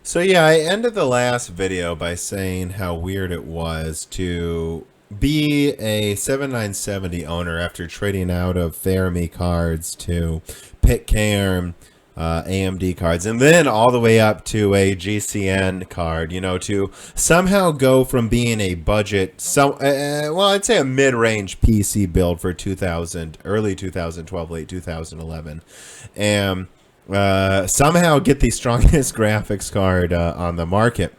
So yeah, I ended the last video by saying how weird it was to be a 7970 owner after trading out of Fermi cards to Pitcairn AMD cards, and then all the way up to a GCN card, you know, to somehow go from being a budget, well, I'd say a mid-range PC build for 2000, early 2012, late 2011, and somehow get the strongest graphics card on the market.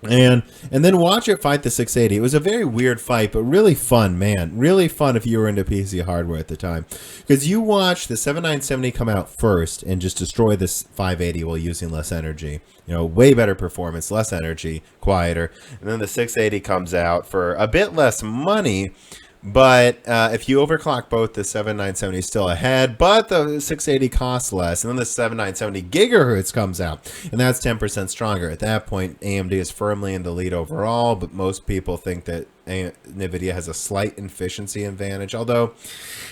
And then watch it fight the 680. It was a very weird fight, but really fun, man. Really fun if you were into PC hardware at the time. Because you watched the 7970 come out first and just destroy this 580 while using less energy. You know, way better performance, less energy, quieter. And then the 680 comes out for a bit less money. But if you overclock both, the 7970 is still ahead, but the 680 costs less. And then the 7970 gigahertz comes out, and that's 10% stronger. At that point, AMD is firmly in the lead overall, but most people think that Nvidia has a slight efficiency advantage, although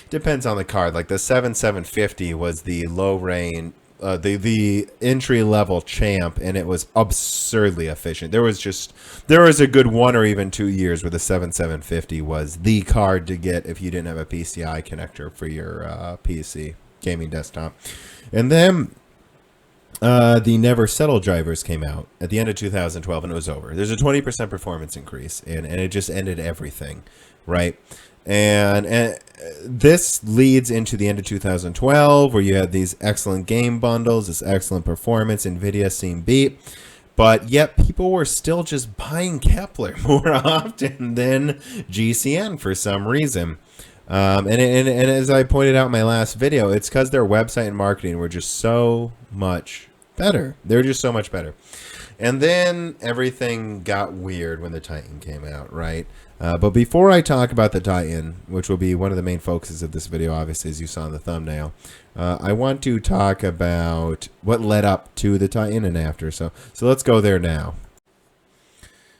it depends on the card. Like the 7750 was the low range, the entry level champ, and it was absurdly efficient. There was a good 1 or even 2 years where the 7750 was the card to get if you didn't have a PCI connector for your PC gaming desktop. And then the Never Settle drivers came out at the end of 2012, and it was over. There's a 20% performance increase, and it just ended everything, right? And this leads into the end of 2012, where you had these excellent game bundles, this excellent performance. Nvidia seemed beat, but yet people were still just buying Kepler more often than GCN for some reason. And as I pointed out in my last video, it's because their website and marketing were just so much better. They're just so much better. And then everything got weird when the Titan came out, right? But before I talk about the Titan, which will be one of the main focuses of this video, obviously, as you saw in the thumbnail, I want to talk about what led up to the Titan and after. So let's go there now.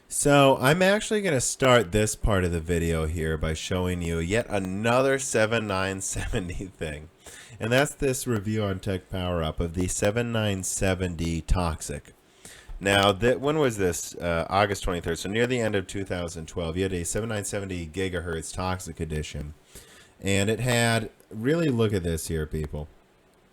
So I'm actually going to start this part of the video here by showing you yet another 7970 thing. And that's this review on Tech Power Up of the 7970 Toxic. Now, when was this? August 23rd. So near the end of 2012, you had a 7970 gigahertz Toxic Edition. And it had, really look at this here, people.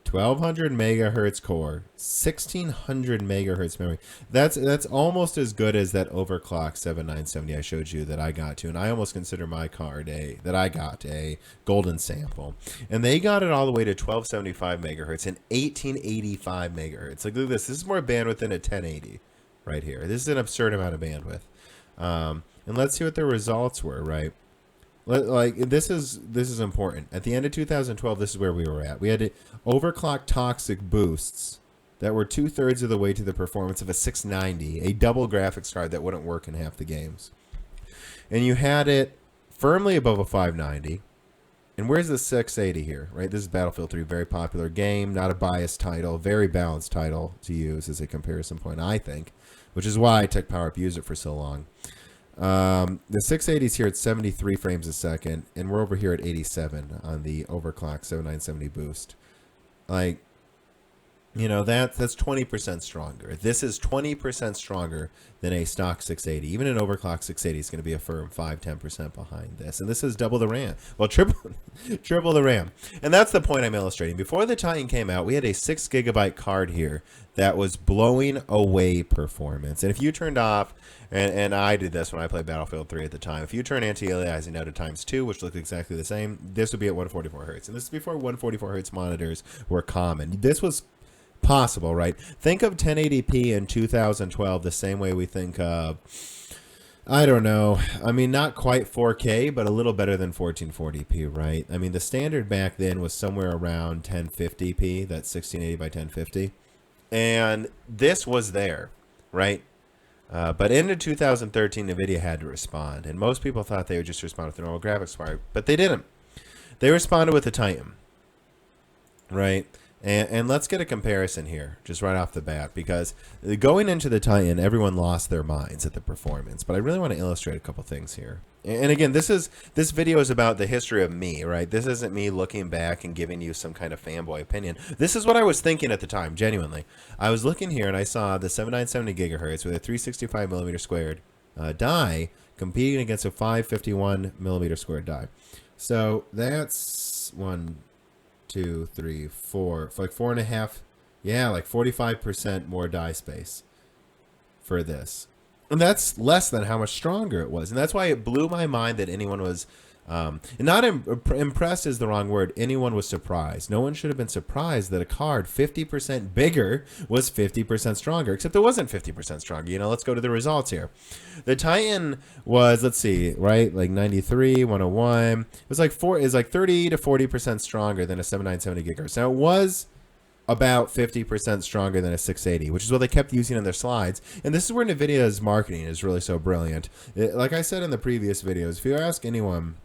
1200 megahertz core, 1600 megahertz memory. That's almost as good as that overclock 7970 I showed you that I got to. And I almost consider my card a golden sample. And they got it all the way to 1275 megahertz and 1885 megahertz. Like, look at this. This is more bandwidth than a 1080 right here. This is an absurd amount of bandwidth. And let's see what the results were, right? Like, this is important. At the end of 2012, this is where we were at. We had overclock toxic boosts that were 2/3 of the way to the performance of a 690, a double graphics card that wouldn't work in half the games. And you had it firmly above a 590. And where's the 680 here, right? This is Battlefield 3, very popular game, not a biased title, very balanced title to use as a comparison point, I think, which is why Tech Power Up used it for so long. The 680 is here at 73 frames a second, and we're over here at 87 on the overclock 7970 boost. Like, you know, that's 20% stronger. This is 20% stronger than a stock 680. Even an overclock 680 is going to be a firm 5-10% behind this. And this is double the RAM. Well, triple the RAM. And that's the point I'm illustrating. Before the Titan came out, we had a 6 gigabyte card here that was blowing away performance. And if you turned off, and I did this when I played Battlefield 3 at the time, if you turn anti-aliasing out to ×2, which looked exactly the same, this would be at 144 hertz. And this is before 144 hertz monitors were common. This was possible, right? Think of 1080p in 2012 the same way we think of, I don't know, I mean, not quite 4K, but a little better than 1440p, right? I mean, the standard back then was somewhere around 1050p, that's 1680 by 1050, and this was there, right? But into 2013, Nvidia had to respond, and most people thought they would just respond with the normal graphics card, but they didn't. They responded with the Titan, right? And let's get a comparison here, just right off the bat, because going into the Titan, everyone lost their minds at the performance. But I really want to illustrate a couple things here. And again, this video is about the history of me, right? This isn't me looking back and giving you some kind of fanboy opinion. This is what I was thinking at the time, genuinely. I was looking here and I saw the 7970 gigahertz with a 365 millimeter squared die competing against a 551 millimeter squared die. So that's 1, 2, 3, 4, like 4.5, yeah, like 45% more die space for this. And that's less than how much stronger it was. And that's why it blew my mind that anyone was, not impressed is the wrong word. Anyone was surprised. No one should have been surprised that a card 50% bigger was 50% stronger, except it wasn't 50% stronger. You know, let's go to the results here. The Titan was, let's see, right, like 93, 101. It was like 30 to 40% stronger than a 7970 gigahertz. Now it was about 50% stronger than a 680, which is what they kept using in their slides. And this is where Nvidia's marketing is really so brilliant. Like I said in the previous videos, if you ask anyone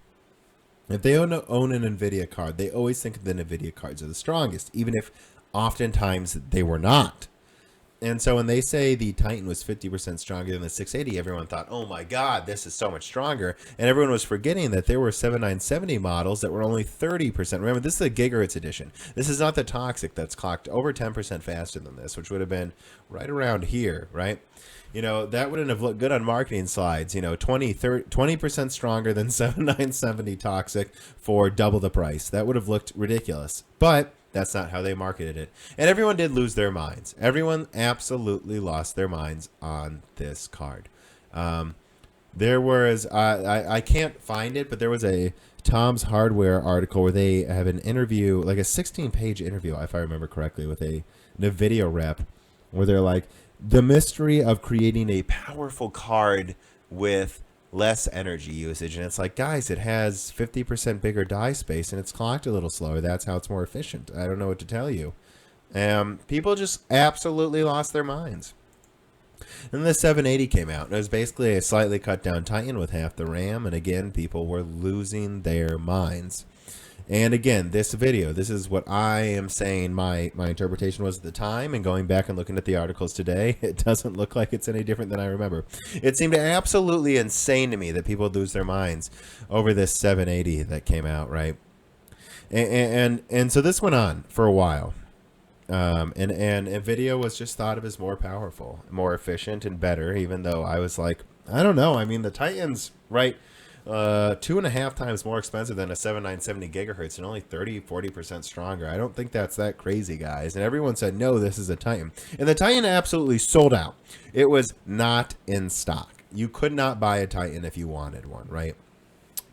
if they own an Nvidia card, they always think the Nvidia cards are the strongest, even if oftentimes they were not. And so when they say the Titan was 50% stronger than the 680, everyone thought, oh my God, this is so much stronger. And everyone was forgetting that there were 7970 models that were only 30%. Remember, this is a gigahertz edition. This is not the Toxic that's clocked over 10% faster than this, which would have been right around here, right? You know, that wouldn't have looked good on marketing slides. You know, 20% stronger than 7970 Toxic for double the price. That would have looked ridiculous. But that's not how they marketed it. And everyone did lose their minds. Everyone absolutely lost their minds on this card. There was, I can't find it, but there was a Tom's Hardware article where they have an interview, like a 16-page interview, if I remember correctly, with a NVIDIA rep, where they're like, the mystery of creating a powerful card with less energy usage. And it's like, guys, it has 50% bigger die space and it's clocked a little slower. That's how it's more efficient. I don't know what to tell you. People just absolutely lost their minds. And the 780 came out, and it was basically a slightly cut down Titan with half the RAM. And again, people were losing their minds. And again, this video, this is what I am saying my interpretation was at the time, and going back and looking at the articles today, it doesn't look like it's any different than I remember. It seemed absolutely insane to me that people would lose their minds over this 780 that came out, right? And so this went on for a while. And Nvidia was just thought of as more powerful, more efficient, and better, even though I was like, I don't know. I mean, the Titan's, right, 2.5 times more expensive than a 7970 gigahertz and only 40% stronger. I don't think that's that crazy, guys. And everyone said, no, this is a Titan. And the Titan absolutely sold out. It was not in stock. You could not buy a Titan if you wanted one, right?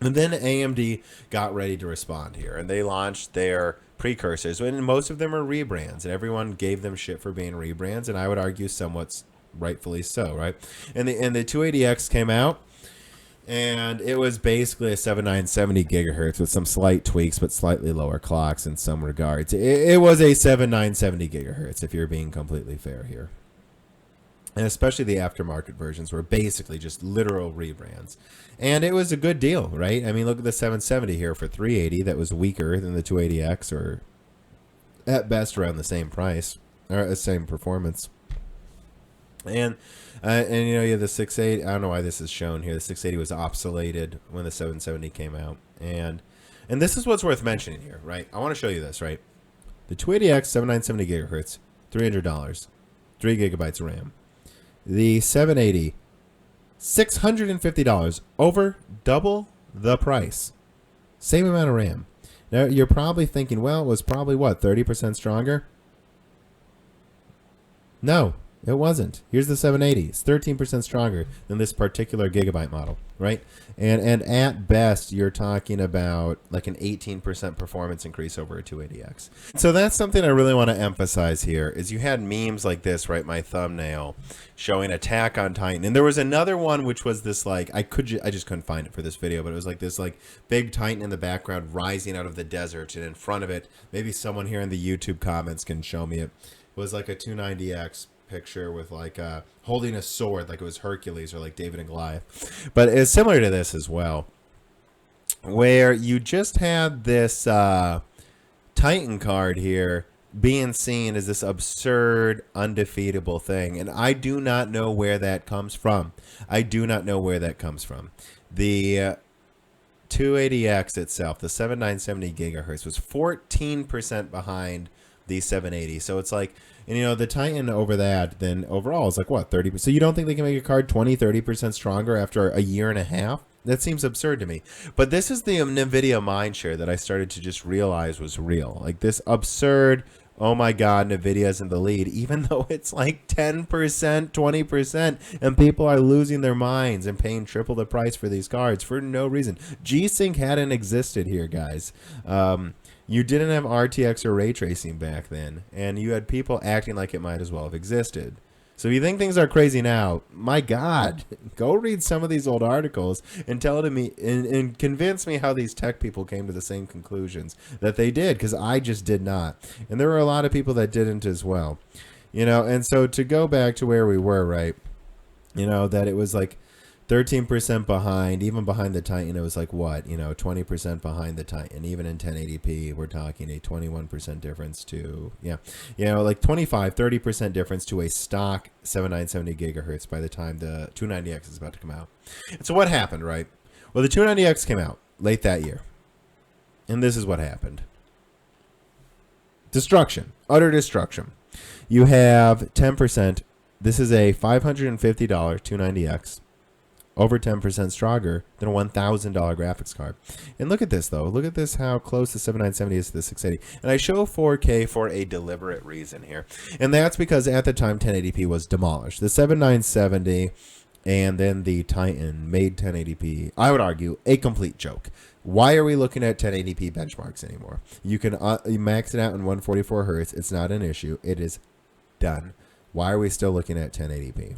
And then AMD got ready to respond here, and they launched their precursors, and most of them are rebrands, and everyone gave them shit for being rebrands, and I would argue somewhat rightfully so, right? And the 280X came out, and it was basically a 7970 gigahertz with some slight tweaks, but slightly lower clocks in some regards. It was a 7970 gigahertz, if you're being completely fair here. And especially the aftermarket versions were basically just literal rebrands. And it was a good deal, right? I mean, look at the 770 here for 380. That was weaker than the 280X, or at best around the same price, or the same performance. And you know, you have the 680. I don't know why this is shown here. The 680 was obsoleted when the 770 came out. And this is what's worth mentioning here, right? I want to show you this, right? The 280X 7970 gigahertz, $300, 3 gigabytes of RAM. The 780, $650, over double the price. Same amount of RAM. Now, you're probably thinking, well, it was probably, what, 30% stronger? No, it wasn't. Here's the 780. It's 13% stronger than this particular gigabyte model, right? And at best, you're talking about like an 18% performance increase over a 280X. So that's something I really want to emphasize here, is you had memes like this, right? My thumbnail showing Attack on Titan. And there was another one which was this, like, I just couldn't find it for this video, but it was like this like big Titan in the background rising out of the desert, and in front of it, maybe someone here in the YouTube comments can show me it, was like a 290X picture with like holding a sword, like it was Hercules or like David and Goliath. But it's similar to this as well, where you just had this Titan card here being seen as this absurd, undefeatable thing. And I do not know where that comes from. I do not know where that comes from. The 280X itself, the 7970 gigahertz, was 14% behind the 780. So it's like, and you know, the Titan over that, then overall is like what, 30%? So you don't think they can make a card 20-30% stronger after a year and a half? That seems absurd to me. But this is the Nvidia mindshare that I started to just realize was real. Like this absurd, oh my God, Nvidia's in the lead, even though it's like 10%, 20%, and people are losing their minds and paying triple the price for these cards for no reason. G-Sync hadn't existed here, guys. You didn't have RTX or ray tracing back then, and you had people acting like it might as well have existed. So if you think things are crazy now, my God, go read some of these old articles and tell it to me and convince me how these tech people came to the same conclusions that they did, because I just did not. And there were a lot of people that didn't as well. You know, and so to go back to where we were, right, you know, that it was like 13% behind, even behind the Titan, it was like what, you know, 20% behind the Titan. Even in 1080p, we're talking a 21% difference to, yeah, you know, like 25-30% difference to a stock 7970 gigahertz by the time the 290X is about to come out. And so what happened, right? Well, the 290X came out late that year, and this is what happened. Destruction, utter destruction. You have 10%. This is a $550 290X. Over 10% stronger than a $1,000 graphics card. And look at this, though. Look at this, how close the 7970 is to the 680. And I show 4K for a deliberate reason here. And that's because at the time, 1080p was demolished. The 7970 and then the Titan made 1080p, I would argue, a complete joke. Why are we looking at 1080p benchmarks anymore? You can max it out in 144 hertz. It's not an issue. It is done. Why are we still looking at 1080p?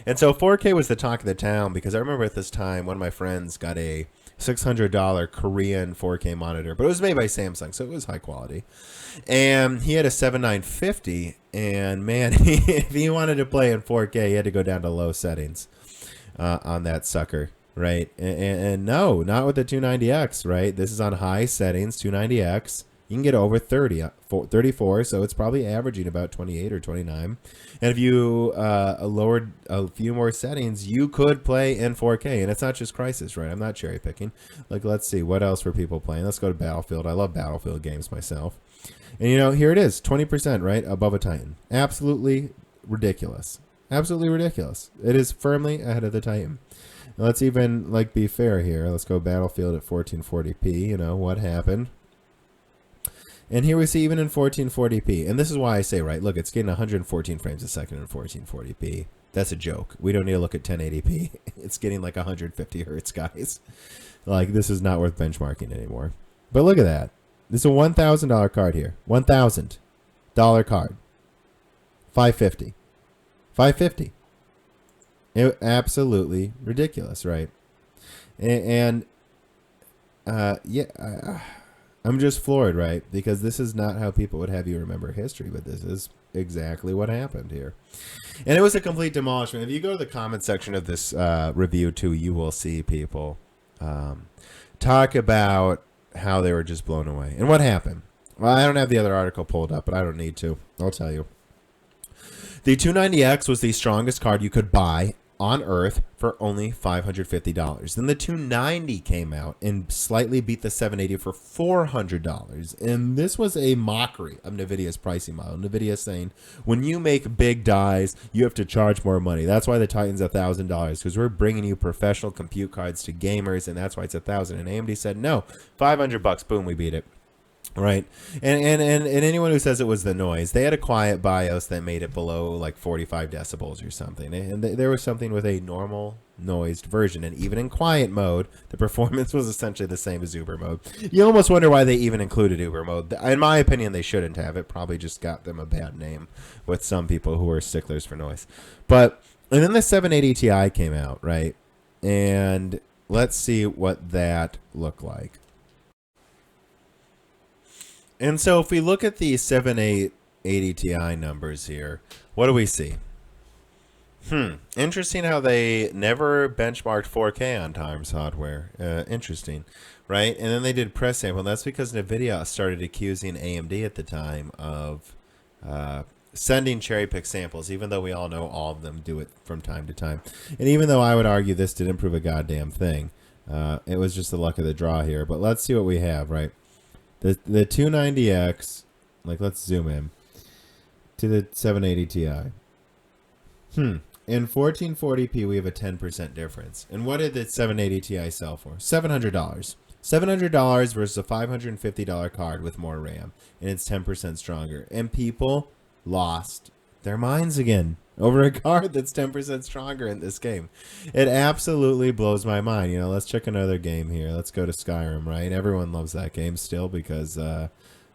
And so 4K was the talk of the town, because I remember at this time one of my friends got a $600 Korean 4K monitor, but it was made by Samsung, so it was high quality. And he had a 7950, and man, if he wanted to play in 4K, he had to go down to low settings on that sucker, right? And no, not with the 290X, right? This is on high settings, 290X. You can get over 34, so it's probably averaging about 28 or 29. And if you lowered a few more settings, you could play in 4K. And it's not just Crysis, right? I'm not cherry picking. Like, let's see, what else were people playing? Let's go to Battlefield. I love Battlefield games myself. And, you know, here it is, 20%, right, above a Titan. Absolutely ridiculous. Absolutely ridiculous. It is firmly ahead of the Titan. Now, let's even, like, be fair here. Let's go Battlefield at 1440p. You know, what happened? And here we see even in 1440p. And this is why I say, right, look, it's getting 114 frames a second in 1440p. That's a joke. We don't need to look at 1080p. It's getting like 150 hertz, guys. Like, this is not worth benchmarking anymore. But look at that. This is a $1,000 card here. $1,000 card. 550. 550. Absolutely ridiculous, right? And yeah, I'm just floored, right? Because this is not how people would have you remember history, but this is exactly what happened here. And it was a complete demolishment. If you go to the comment section of this review, too, you will see people talk about how they were just blown away. And what happened? Well, I don't have the other article pulled up, but I don't need to. I'll tell you. The 290X was the strongest card you could buy on Earth for only $550. Then the 290 came out and slightly beat the 780 for $400. And this was a mockery of NVIDIA's pricing model. NVIDIA saying, when you make big dies, you have to charge more money. That's why the Titan's $1,000, because we're bringing you professional compute cards to gamers, and that's why it's $1,000. And AMD said, no, $500, boom, we beat it. Right. And anyone who says it was the noise, they had a quiet BIOS that made it below like 45 decibels or something. And there was something with a normal noised version. And even in quiet mode, the performance was essentially the same as Uber mode. You almost wonder why they even included Uber mode. In my opinion, they shouldn't have. It probably just got them a bad name with some people who are sticklers for noise. And then the 780 Ti came out, right? And let's see what that looked like. And so if we look at the 7880 Ti numbers here, what do we see? Interesting how they never benchmarked 4K on Times hardware. Interesting. right? And then they did press sample. And that's because Nvidia started accusing AMD at the time of sending cherry pick samples, even though we all know all of them do it from time to time. And even though I would argue this didn't prove a goddamn thing, it was just the luck of the draw here. But let's see what we have, right? The 290X, like let's zoom in to the 780 Ti. In 1440p, we have a 10% difference. And what did the 780 Ti sell for? $700. $700 versus a $550 card with more RAM, and it's 10% stronger. And people lost their minds again over a card that's 10% stronger in this game. It absolutely blows my mind. You know, let's check another game here. Let's go to Skyrim, right? Everyone loves that game still because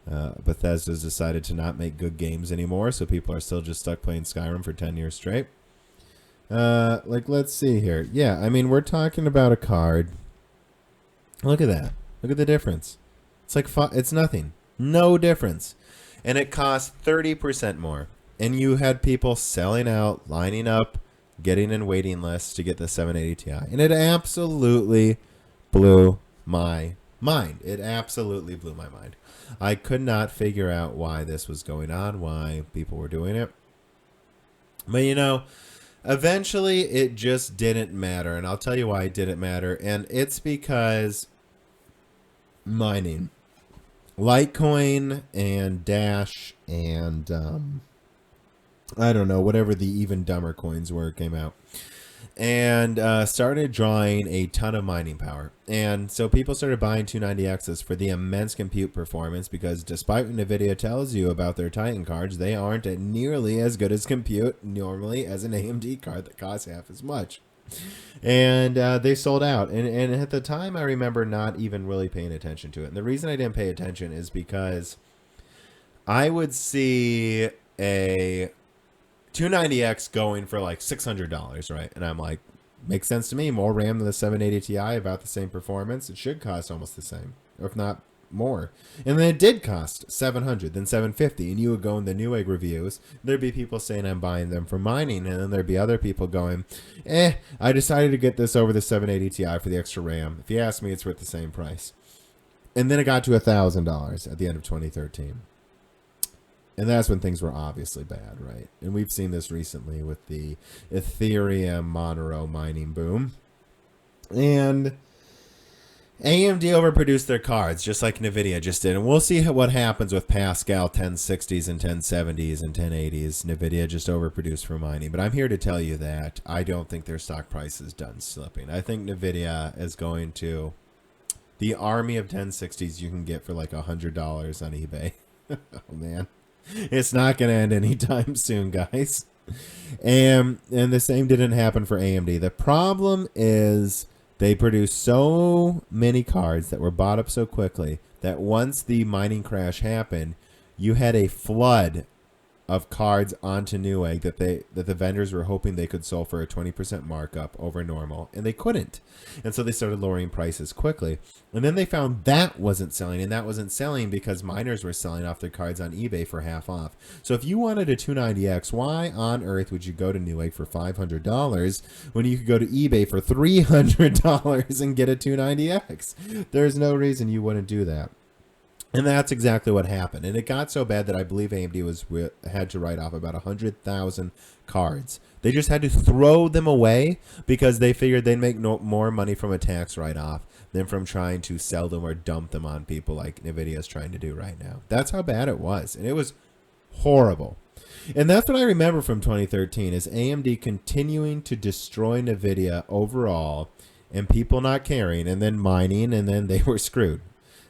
Bethesda's decided to not make good games anymore, so people are still just stuck playing Skyrim for 10 years straight. Like, let's see here. Yeah, I mean, we're talking about a card. Look at that. Look at the difference. It's like, it's nothing. No difference. And it cost 30% more. And you had people selling out, lining up, getting in waiting lists to get the 780 Ti. And it absolutely blew my mind. It absolutely blew my mind. I could not figure out why this was going on, why people were doing it. But, you know, eventually it just didn't matter. And I'll tell you why it didn't matter. And it's because mining. Litecoin and Dash and I don't know, whatever the even dumber coins were came out. And started drawing a ton of mining power. And so people started buying 290Xs for the immense compute performance because despite what Nvidia tells you about their Titan cards, they aren't nearly as good as compute normally as an AMD card that costs half as much. And they sold out. And at the time, I remember not even really paying attention to it. And the reason I didn't pay attention is because I would see a 290X going for like $600, right? And I'm like, makes sense to me. More RAM than the 780 Ti, about the same performance. It should cost almost the same, or if not more. And then it did cost $700, then $750. And you would go in the Newegg reviews. There'd be people saying I'm buying them for mining. And then there'd be other people going, I decided to get this over the 780 Ti for the extra RAM. If you ask me, it's worth the same price. And then it got to $1,000 at the end of 2013. And that's when things were obviously bad, right? And we've seen this recently with the Ethereum Monero mining boom. And AMD overproduced their cards, just like Nvidia just did. And we'll see what happens with Pascal 1060s and 1070s and 1080s. Nvidia just overproduced for mining. But I'm here to tell you that I don't think their stock price is done slipping. I think Nvidia is going to... The army of 1060s you can get for like $100 on eBay. Oh, man. It's not going to end anytime soon, guys. And the same didn't happen for AMD. The problem is they produced so many cards that were bought up so quickly that once the mining crash happened, you had a flood of cards onto Newegg that the vendors were hoping they could sell for a 20% markup over normal, and they couldn't. And so they started lowering prices quickly. And then they found that wasn't selling, and that wasn't selling because miners were selling off their cards on eBay for half off. So if you wanted a 290X, why on earth would you go to Newegg for $500 when you could go to eBay for $300 and get a 290X? There's no reason you wouldn't do that. And that's exactly what happened. And it got so bad that I believe AMD had to write off about 100,000 cards. They just had to throw them away because they figured they'd make more money from a tax write-off than from trying to sell them or dump them on people like Nvidia is trying to do right now. That's how bad it was. And it was horrible. And that's what I remember from 2013 is AMD continuing to destroy Nvidia overall and people not caring and then mining, and then they were screwed.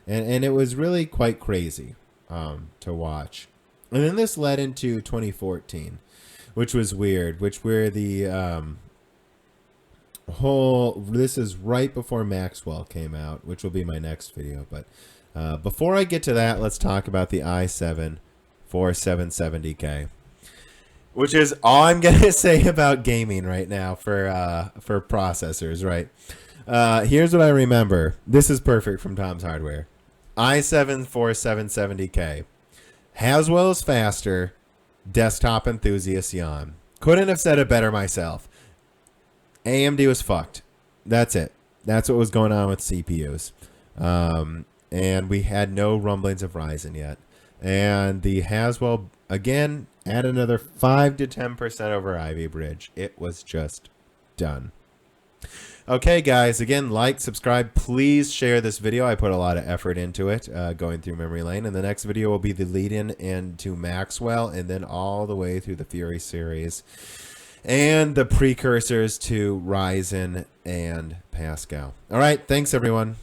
And it was really quite crazy to watch. And then this led into 2014, which was weird, where the this is right before Maxwell came out, which will be my next video. But before I get to that, let's talk about the i7 4770K, which is all I'm going to say about gaming right now for processors, right? Here's what I remember. This is perfect from Tom's Hardware. i7 4770K. Haswell is faster. Desktop enthusiast yawn. Couldn't have said it better myself. AMD was fucked. That's it. That's what was going on with CPUs. And we had no rumblings of Ryzen yet. And the Haswell, again, add another 5 to 10% over Ivy Bridge. It was just done. Okay, guys, again, like, subscribe. Please share this video. I put a lot of effort into it, going through memory lane. And the next video will be the lead-in into Maxwell, and then all the way through the Fury series and the precursors to Ryzen and Pascal. All right, thanks, everyone.